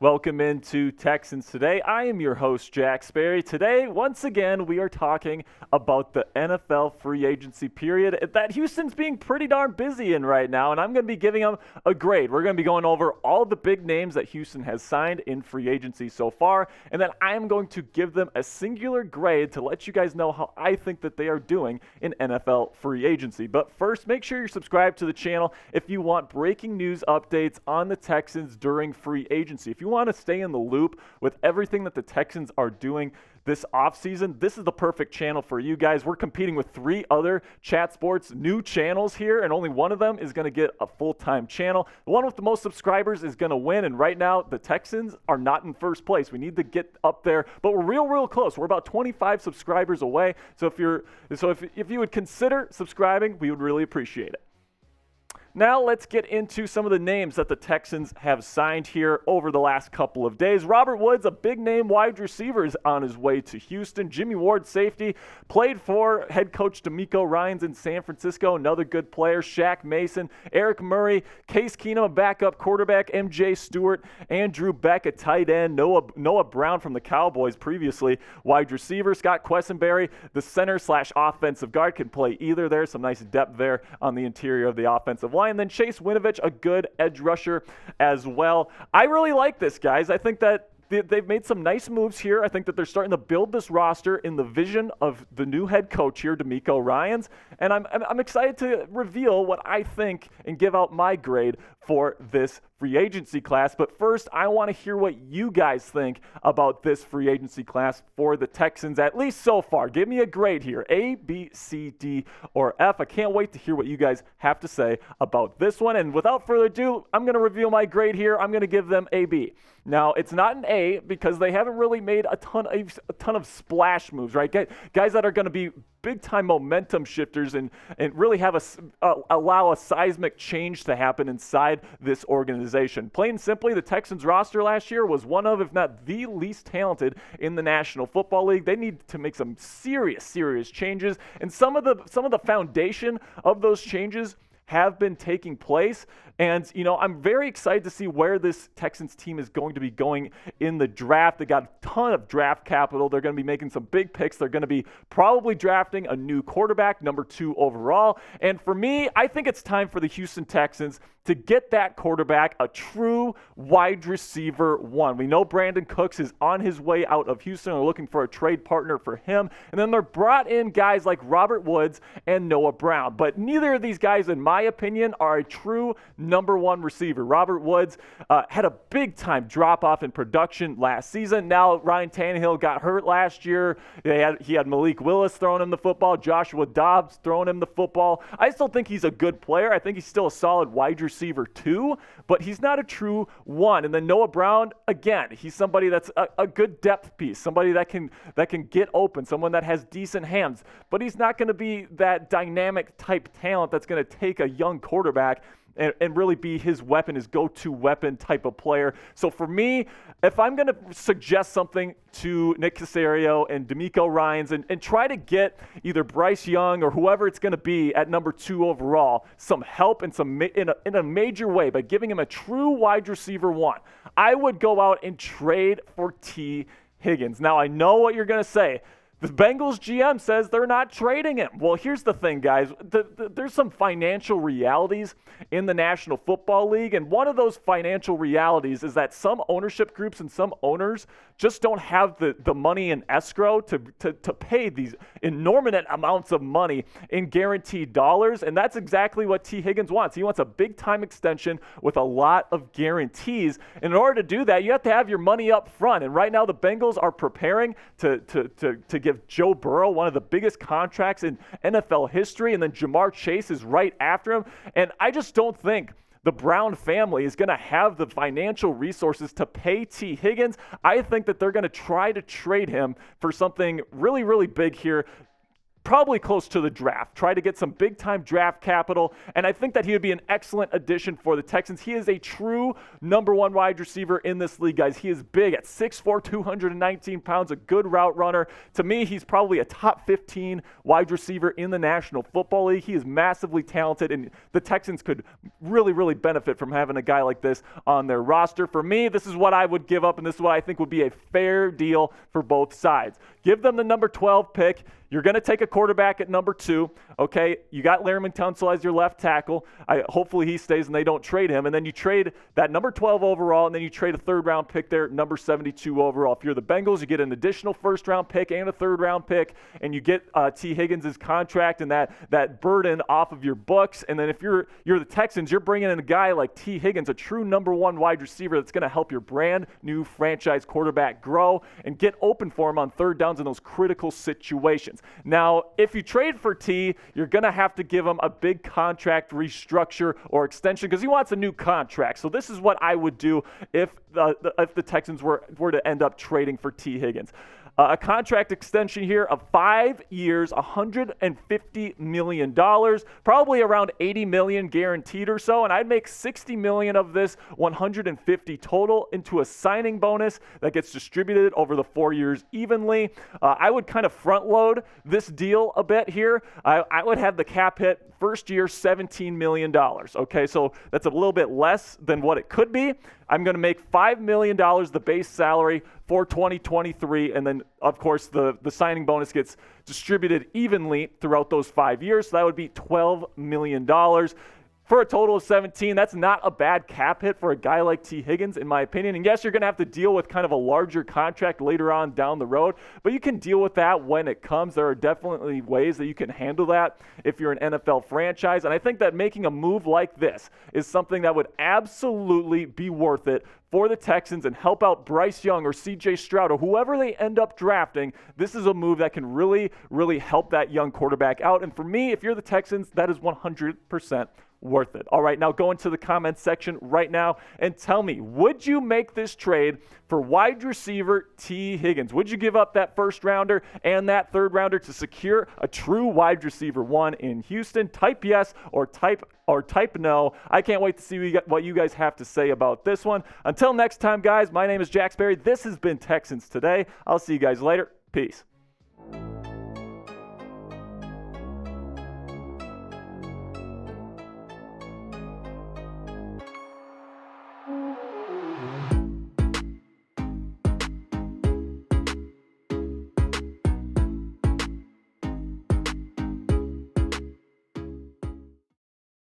Welcome into Texans Today. I am your host, Jack Sperry. Today, once again, we are talking about the NFL free agency period that Houston's being pretty darn busy in right now, and I'm going to be giving them a grade. We're going to be going over all the big names that Houston has signed in free agency so far, and then I am going to give them a singular grade to let you guys know how I think that they are doing in NFL free agency. But first, make sure you're subscribed to the channel if you want breaking news updates on the Texans during free agency. If you want to stay in the loop with everything that the Texans are doing this offseason, this is the perfect channel for you guys. We're competing with 3 other Chat Sports new channels here, and only one of them is going to get a full-time channel. The one with the most subscribers is going to win, and right now the Texans are not in first place. We need to get up there, but we're real close. We're about 25 subscribers away, so if you would consider subscribing, we would really appreciate it. Now let's get into some of the names that the Texans have signed here over the last couple of days. Robert Woods, a big-name wide receiver, is on his way to Houston. Jimmie Ward, safety, played for head coach DeMeco Ryans in San Francisco, another good player. Shaq Mason, Eric Murray, Case Keenum, a backup quarterback, MJ Stewart, Andrew Beck, a tight end, Noah Brown from the Cowboys previously, wide receiver. Scott Quessenberry, the center/offensive guard, can play either there. Some nice depth there on the interior of the offensive line. And then Chase Winovich, a good edge rusher as well. I really like this, guys. I think that they've made some nice moves here. I think that they're starting to build this roster in the vision of the new head coach here, DeMeco Ryans. And I'm excited to reveal what I think and give out my grade for this free agency class. But first, I want to hear what you guys think about this free agency class for the Texans, at least so far. Give me a grade here, A, B, C, D, or F. I can't wait to hear what you guys have to say about this one. And without further ado, I'm going to reveal my grade here. I'm going to give them a B. Now, it's not an A because they haven't really made a ton of splash moves, right? Guys that are going to be big-time momentum shifters and really have allow a seismic change to happen inside this organization. Plain and simply, the Texans roster last year was one of, if not the least talented in the National Football League. They need to make some serious changes, and some of the foundation of those changes have been taking place. And, I'm very excited to see where this Texans team is going to be going in the draft. They got a ton of draft capital. They're going to be making some big picks. They're going to be probably drafting a new quarterback, number 2 overall. And for me, I think it's time for the Houston Texans to get that quarterback, a true wide receiver 1. We know Brandon Cooks is on his way out of Houston. They're looking for a trade partner for him. And then they're brought in guys like Robert Woods and Noah Brown. But neither of these guys, in my opinion, are a true number 1 receiver. Robert Woods had a big-time drop-off in production last season. Now Ryan Tannehill got hurt last year. He had Malik Willis throwing him the football, Joshua Dobbs throwing him the football. I still think he's a good player. I think he's still a solid wide receiver 2, but he's not a true 1. And then Noah Brown, again, he's somebody that's a good depth piece, somebody that can get open, someone that has decent hands, but he's not going to be that dynamic type talent that's going to take a young quarterback and really be his weapon, his go-to weapon type of player. So for me, if I'm going to suggest something to Nick Caserio and DeMeco Ryans and try to get either Bryce Young or whoever it's going to be at number 2 overall, some help in a major way by giving him a true wide receiver 1, I would go out and trade for Tee Higgins. Now, I know what you're going to say. The Bengals GM says they're not trading him. Well, here's the thing, guys. There's some financial realities in the National Football League, and one of those financial realities is that some ownership groups and some owners just don't have the money in escrow to pay these enormous amounts of money in guaranteed dollars, and that's exactly what Tee Higgins wants. He wants a big-time extension with a lot of guarantees. In order to do that, you have to have your money up front, and right now the Bengals are preparing to give Joe Burrow one of the biggest contracts in NFL history, and then Jamar Chase is right after him. And I just don't think the Brown family is going to have the financial resources to pay Tee Higgins. I think that they're going to try to trade him for something really big here. probably close to the draft. Try to get some big-time draft capital, and I think that he would be an excellent addition for the Texans. He is a true number one wide receiver in this league, guys. He is big at 6'4", 219 pounds, a good route runner. To me, he's probably a top 15 wide receiver in the National Football League. He is massively talented, and the Texans could really, really benefit from having a guy like this on their roster. For me, this is what I would give up, and this is what I think would be a fair deal for both sides. Give them the number 12 pick. You're going to take a quarterback at number 2, okay? You got Larry Tunsil as your left tackle. Hopefully he stays and they don't trade him. And then you trade that number 12 overall, and then you trade a third-round pick there, number 72 overall. If you're the Bengals, you get an additional first-round pick and a third-round pick, and you get Tee Higgins' contract and that burden off of your books. And then if you're the Texans, you're bringing in a guy like Tee Higgins, a true number 1 wide receiver that's going to help your brand-new franchise quarterback grow and get open for him on third downs in those critical situations. Now, if you trade for T, you're going to have to give him a big contract restructure or extension because he wants a new contract. So this is what I would do if the Texans were to end up trading for Tee Higgins. A contract extension here of 5 years, $150 million, probably around $80 million guaranteed or so, and I'd make $60 million of this $150 total into a signing bonus that gets distributed over the 4 years evenly. I would kind of front load this deal a bit here. I would have the cap hit first year $17 million. Okay, so that's a little bit less than what it could be. I'm going to make $5 million the base salary for 2023, and then, of course, the signing bonus gets distributed evenly throughout those 5 years, so that would be $12 million. For a total of 17, that's not a bad cap hit for a guy like Tee Higgins, in my opinion. And yes, you're going to have to deal with kind of a larger contract later on down the road, but you can deal with that when it comes. There are definitely ways that you can handle that if you're an NFL franchise. And I think that making a move like this is something that would absolutely be worth it for the Texans and help out Bryce Young or C.J. Stroud or whoever they end up drafting. This is a move that can really, really help that young quarterback out. And for me, if you're the Texans, that is 100% worth it. All right, now go into the comments section right now and tell me, would you make this trade for wide receiver Tee Higgins? Would you give up that first rounder and that third rounder to secure a true wide receiver 1 in Houston? Type yes or type no. I can't wait to see what you guys have to say about this one. Until next time, guys, my name is Jack Sperry. This has been Texans Today. I'll see you guys later. Peace.